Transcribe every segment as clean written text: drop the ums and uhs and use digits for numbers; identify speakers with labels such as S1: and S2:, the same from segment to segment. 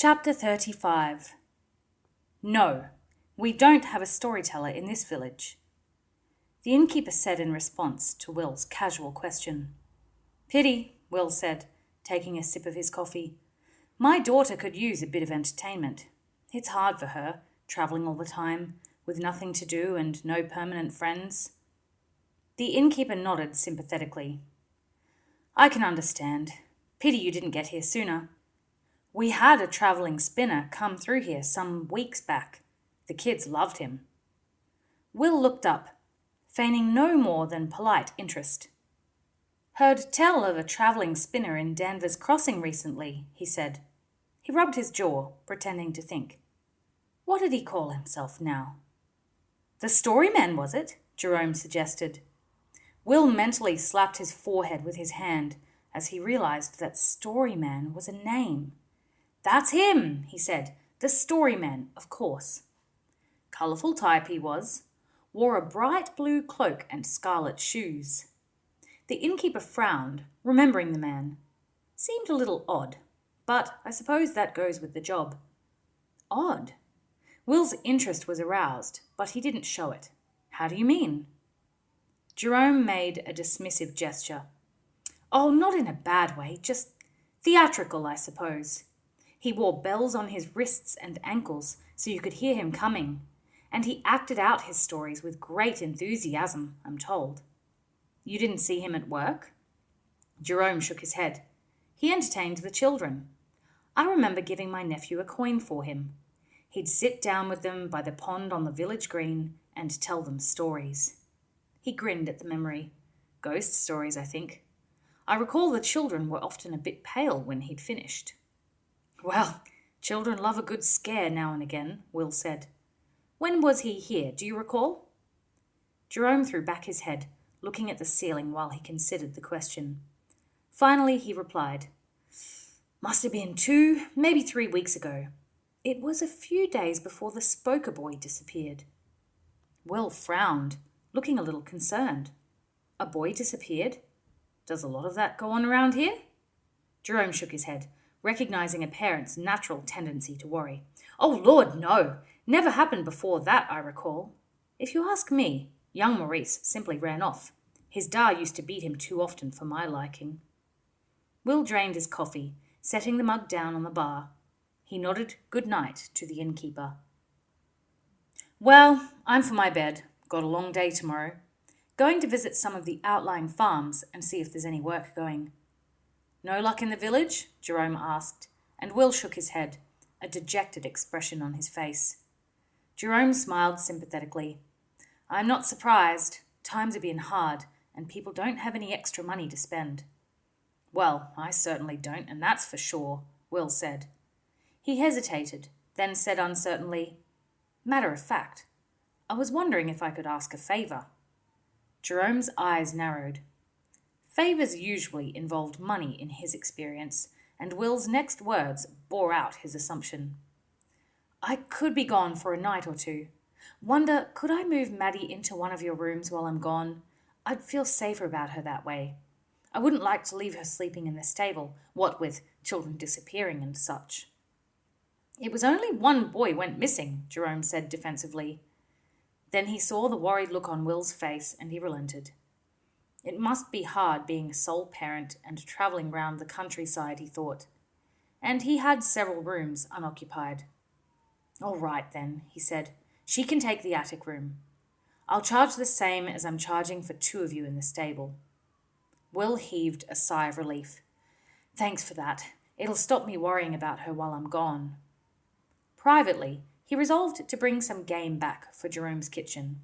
S1: Chapter 35. No, we don't have a storyteller in this village, the innkeeper said in response to Will's casual question. Pity, Will said, taking a sip of his coffee. My daughter could use a bit of entertainment. It's hard for her, travelling all the time, with nothing to do and no permanent friends. The innkeeper nodded sympathetically. I can understand. Pity you didn't get here sooner. We had a travelling spinner come through here some weeks back. The kids loved him. Will looked up, feigning no more than polite interest. Heard tell of a travelling spinner in Danvers Crossing recently, he said. He rubbed his jaw, pretending to think. What did he call himself now? The Storyman, was it? Jerome suggested. Will mentally slapped his forehead with his hand as he realised that Storyman was a name. That's him, he said. The Storyman, of course. Colourful type he was. Wore a bright blue cloak and scarlet shoes. The innkeeper frowned, remembering the man. Seemed a little odd, but I suppose that goes with the job. Odd? Will's interest was aroused, but he didn't show it. How do you mean? Jerome made a dismissive gesture. Oh, not in a bad way, just theatrical, I suppose. He wore bells on his wrists and ankles so you could hear him coming, and he acted out his stories with great enthusiasm, I'm told. You didn't see him at work? Jerome shook his head. He entertained the children. I remember giving my nephew a coin for him. He'd sit down with them by the pond on the village green and tell them stories. He grinned at the memory. Ghost stories, I think. I recall the children were often a bit pale when he'd finished. Well, children love a good scare now and again, Will said. When was he here, do you recall? Jerome threw back his head, looking at the ceiling while he considered the question. Finally, he replied, Must have been 2, maybe 3 weeks ago. It was a few days before the Spoker boy disappeared. Will frowned, looking a little concerned. A boy disappeared? Does a lot of that go on around here? Jerome shook his head, recognising a parent's natural tendency to worry. Oh, Lord, no! Never happened before that, I recall. If you ask me, young Maurice simply ran off. His da used to beat him too often for my liking. Will drained his coffee, setting the mug down on the bar. He nodded good night to the innkeeper. Well, I'm for my bed. Got a long day tomorrow. Going to visit some of the outlying farms and see if there's any work going. No luck in the village? Jerome asked, and Will shook his head, a dejected expression on his face. Jerome smiled sympathetically. I'm not surprised. Times are being hard, and people don't have any extra money to spend. Well, I certainly don't, and that's for sure, Will said. He hesitated, then said uncertainly, Matter of fact, I was wondering if I could ask a favour. Jerome's eyes narrowed. Favours usually involved money in his experience, and Will's next words bore out his assumption. I could be gone for a night or two. Wonder, could I move Maddie into one of your rooms while I'm gone? I'd feel safer about her that way. I wouldn't like to leave her sleeping in the stable, what with children disappearing and such. It was only one boy went missing, Jerome said defensively. Then he saw the worried look on Will's face and he relented. It must be hard being a sole parent and travelling round the countryside, he thought. And he had several rooms unoccupied. All right then, he said. She can take the attic room. I'll charge the same as I'm charging for 2 of you in the stable. Will heaved a sigh of relief. Thanks for that. It'll stop me worrying about her while I'm gone. Privately, he resolved to bring some game back for Jerome's kitchen.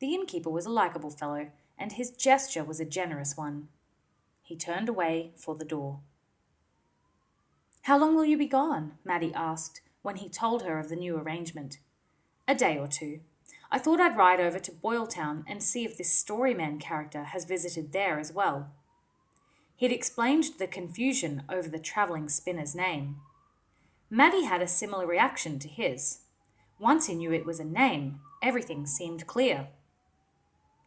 S1: The innkeeper was a likeable fellow, and his gesture was a generous one. He turned away for the door. How long will you be gone? Maddie asked, when he told her of the new arrangement. A day or 2. I thought I'd ride over to Boyletown and see if this Storyman character has visited there as well. He'd explained the confusion over the travelling spinner's name. Maddie had a similar reaction to his. Once he knew it was a name, everything seemed clear.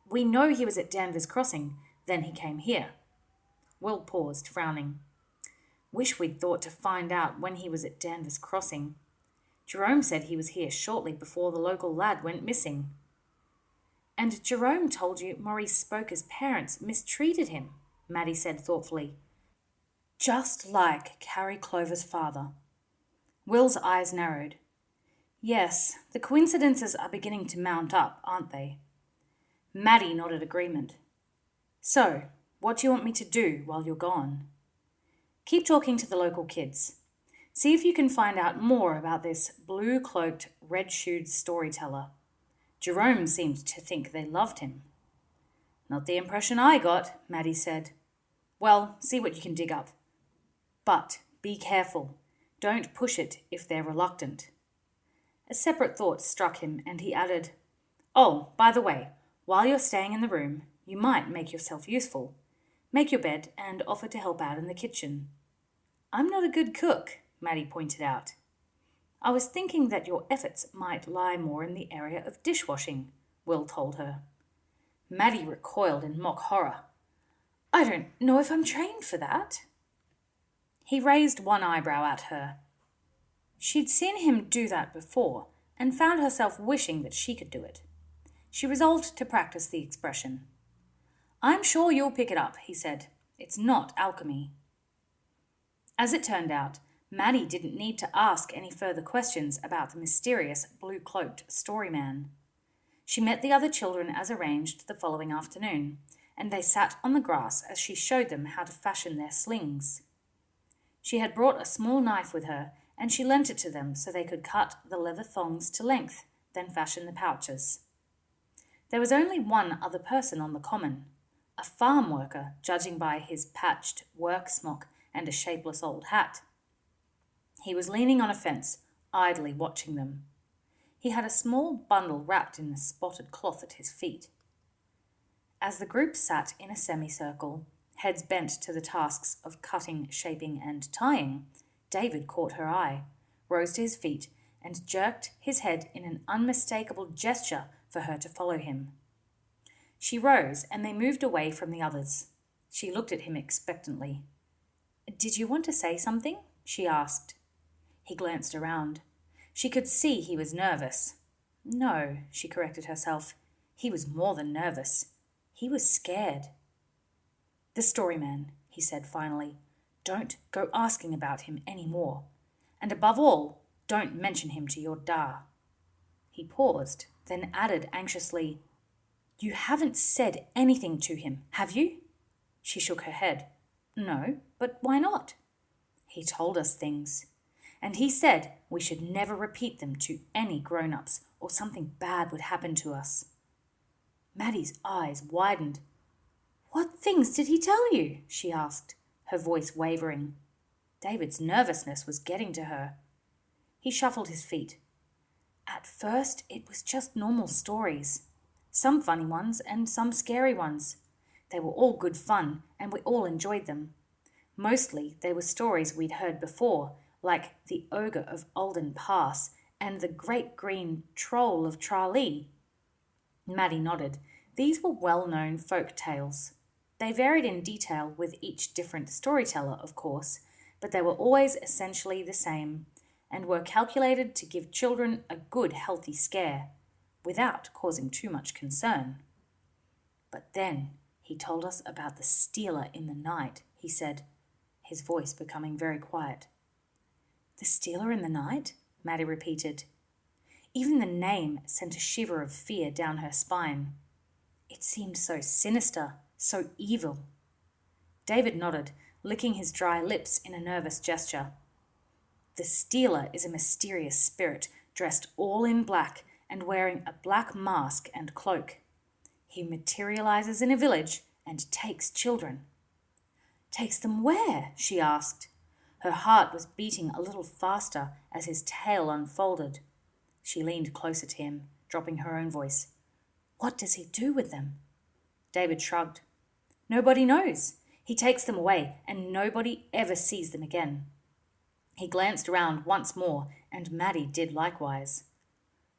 S1: We know he was at Danvers Crossing, then he came here. Will paused, frowning. Wish we'd thought to find out when he was at Danvers Crossing. Jerome said he was here shortly before the local lad went missing. And Jerome told you Maurice Spoker's parents mistreated him, Maddie said thoughtfully. Just like Carrie Clover's father. Will's eyes narrowed. Yes, the coincidences are beginning to mount up, aren't they? Maddie nodded agreement. So, what do you want me to do while you're gone? Keep talking to the local kids. See if you can find out more about this blue-cloaked, red-shoed storyteller. Jerome seemed to think they loved him. Not the impression I got, Maddie said. Well, see what you can dig up. But be careful. Don't push it if they're reluctant. A separate thought struck him, and he added, Oh, by the way, while you're staying in the room, you might make yourself useful. Make your bed and offer to help out in the kitchen. I'm not a good cook, Maddie pointed out. I was thinking that your efforts might lie more in the area of dishwashing, Will told her. Maddie recoiled in mock horror. I don't know if I'm trained for that. He raised one eyebrow at her. She'd seen him do that before and found herself wishing that she could do it. She resolved to practice the expression. I'm sure you'll pick it up, he said. It's not alchemy. As it turned out, Maddie didn't need to ask any further questions about the mysterious blue-cloaked storyman. She met the other children as arranged the following afternoon, and they sat on the grass as she showed them how to fashion their slings. She had brought a small knife with her, and she lent it to them so they could cut the leather thongs to length, then fashion the pouches. There was only one other person on the common, a farm worker, judging by his patched work smock and a shapeless old hat. He was leaning on a fence, idly watching them. He had a small bundle wrapped in a spotted cloth at his feet. As the group sat in a semicircle, heads bent to the tasks of cutting, shaping, and tying, David caught her eye, rose to his feet, and jerked his head in an unmistakable gesture for her to follow him. She rose, and they moved away from the others. She looked at him expectantly. Did you want to say something? She asked. He glanced around. She could see he was nervous. No, she corrected herself. He was more than nervous. He was scared. The storyman, he said finally. Don't go asking about him any more. And above all, don't mention him to your Da. He paused, then added anxiously, You haven't said anything to him, have you? She shook her head. No, but why not? He told us things. And he said we should never repeat them to any grown-ups or something bad would happen to us. Maddie's eyes widened. What things did he tell you? She asked, her voice wavering. David's nervousness was getting to her. He shuffled his feet. At first, it was just normal stories. Some funny ones and some scary ones. They were all good fun, and we all enjoyed them. Mostly, they were stories we'd heard before, like The Ogre of Alden Pass and The Great Green Troll of Tralee. Maddie nodded. These were well-known folk tales. They varied in detail with each different storyteller, of course, but they were always essentially the same and were calculated to give children a good, healthy scare, without causing too much concern. But then he told us about the stealer in the night, he said, his voice becoming very quiet. The stealer in the night? Maddie repeated. Even the name sent a shiver of fear down her spine. It seemed so sinister, so evil. David nodded, licking his dry lips in a nervous gesture. The stealer is a mysterious spirit, dressed all in black and wearing a black mask and cloak. He materializes in a village and takes children. Takes them where? She asked. Her heart was beating a little faster as his tale unfolded. She leaned closer to him, dropping her own voice. What does he do with them? David shrugged. Nobody knows. He takes them away, and nobody ever sees them again. He glanced around once more, and Maddie did likewise.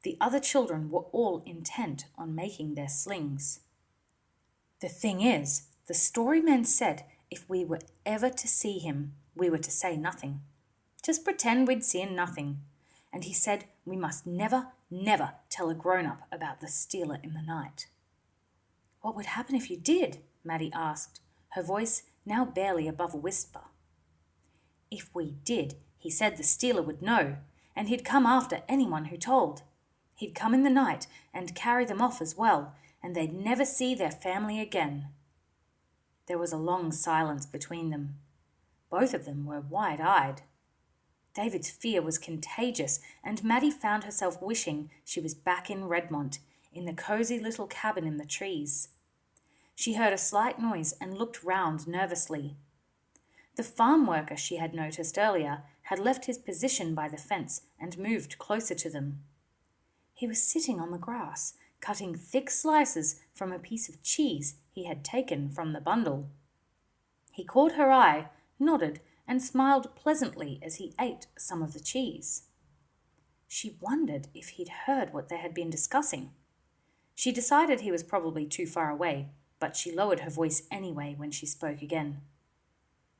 S1: The other children were all intent on making their slings. The thing is, the storyman said if we were ever to see him, We were to say nothing. Just pretend we'd seen nothing. And he said we must never, never tell a grown-up about the stealer in the night. What would happen if you did? Maddie asked, her voice now barely above a whisper. If we did, he said the stealer would know, and he'd come after anyone who told. He'd come in the night and carry them off as well, and they'd never see their family again. There was a long silence between them. Both of them were wide-eyed. David's fear was contagious, and Maddie found herself wishing she was back in Redmont, in the cosy little cabin in the trees. She heard a slight noise and looked round nervously. The farm worker she had noticed earlier had left his position by the fence and moved closer to them. He was sitting on the grass, cutting thick slices from a piece of cheese he had taken from the bundle. He caught her eye, nodded, and smiled pleasantly as he ate some of the cheese. She wondered if he'd heard what they had been discussing. She decided he was probably too far away, but she lowered her voice anyway when she spoke again.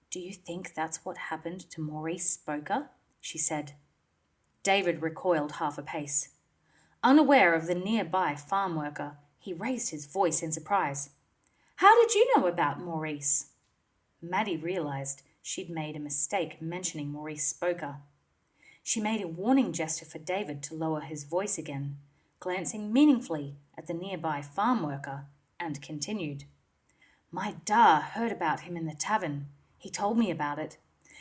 S1: "Do you think that's what happened to Maurice Spoker?" she said. David recoiled half a pace. Unaware of the nearby farm worker, he raised his voice in surprise. "How did you know about Maurice?" Maddie realized she'd made a mistake mentioning Maurice Spoker. She made a warning gesture for David to lower his voice again, glancing meaningfully at the nearby farm worker, and continued. "My da heard about him in the tavern. He told me about it.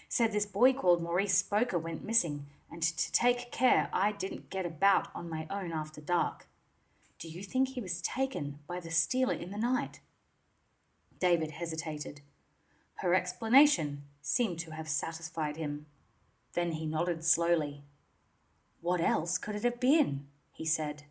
S1: Said this boy called Maurice Spoker went missing, and to take care I didn't get about on my own after dark. Do you think he was taken by the stealer in the night?" David hesitated. Her explanation seemed to have satisfied him. Then he nodded slowly. "What else could it have been?" he said.